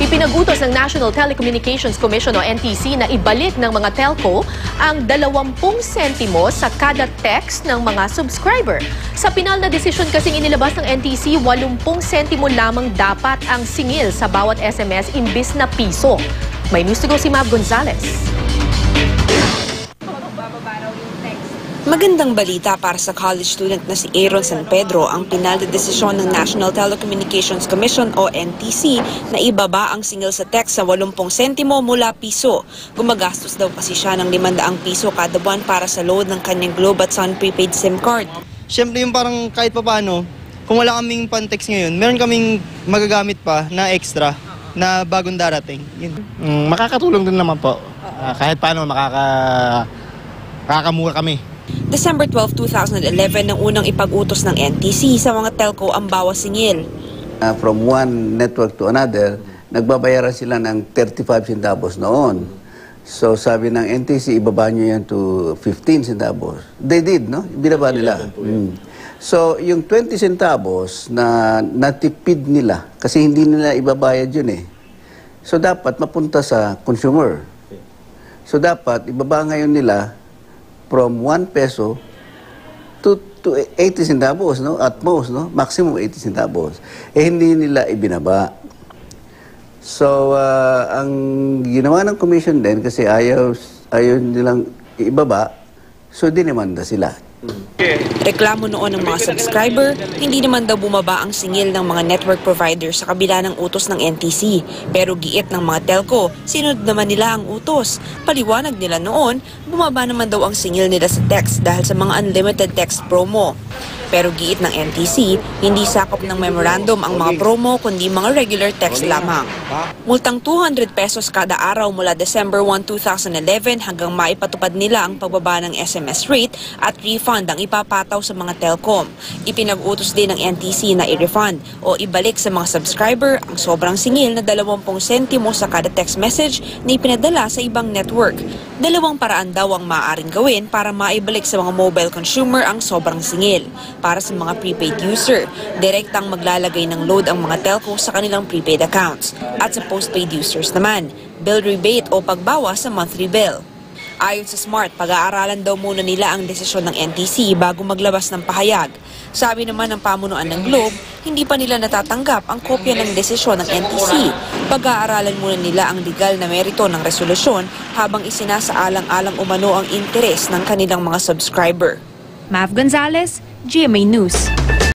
Ipinag-utos ng National Telecommunications Commission o NTC na ibalik ng mga telco ang 20 sentimo sa kada text ng mga subscriber. Sa pinal na desisyon kasing inilabas ng NTC, 80 sentimo lamang dapat ang singil sa bawat SMS imbis na piso. May news to go si Mav Gonzalez. Magandang balita para sa college student na si Aaron San Pedro ang pinal na desisyon ng National Telecommunications Commission o NTC na ibaba ang singil sa text sa 80 sentimo mula piso. Gumagastos daw kasi siya ng 500 piso kada buwan para sa load ng kanyang Globe at Sun prepaid SIM card. Siyempre yung parang kahit papaano, kung wala kaming pan-text ngayon, meron kaming magagamit pa na extra na bagong darating. Makakatulong din naman po. Kahit paano makakamura kami. December 12, 2011 nang unang ipag-utos ng NTC sa mga telco ang bawas singil. From one network to another, nagbabayaran sila ng 35 centavos noon. So sabi ng NTC, ibaba nyo yan to 15 centavos. They did, no? Binaba nila. So yung 20 centavos na natipid nila, kasi hindi nila ibabayad yun eh. So dapat mapunta sa consumer. So dapat ibaba ngayon nila from 1 peso to 80 centavos, no? At most, no? Maximum 80 centavos. Eh, hindi nila ibinaba. So, ang ginawa ng commission din, kasi ayaw nilang ibaba, so dinimanda sila. Reklamo noon ng mga subscriber, hindi naman daw bumaba ang singil ng mga network provider sa kabila ng utos ng NTC. Pero giit ng mga telco, sinunod naman nila ang utos. Paliwanag nila noon, bumaba naman daw ang singil nila sa text dahil sa mga unlimited text promo. Pero giit ng NTC, hindi sakop ng memorandum ang mga promo kundi mga regular text lamang. Multang 200 pesos kada araw mula December 1, 2011 hanggang maipatupad nila ang pagbaba ng SMS rate at refund ang ipapataw sa mga telcom. Ipinag-utos din ng NTC na i-refund o ibalik sa mga subscriber ang sobrang singil na 20 sentimo sa kada text message na ipinadala sa ibang network. Dalawang paraan daw ang maaaring gawin para maibalik sa mga mobile consumer ang sobrang singil. Para sa mga prepaid user, direktang maglalagay ng load ang mga telco sa kanilang prepaid accounts. At sa postpaid users naman, bill rebate o pagbawas sa monthly bill. Ayon sa Smart, pag-aaralan daw muna nila ang desisyon ng NTC bago maglabas ng pahayag. Sabi naman ng pamunuan ng Globe, hindi pa nila natatanggap ang kopya ng desisyon ng NTC. Pag-aaralan muna nila ang legal na merito ng resolusyon habang isinasaalang-alang umano ang interes ng kanilang mga subscriber. Mav Gonzalez, GMA News.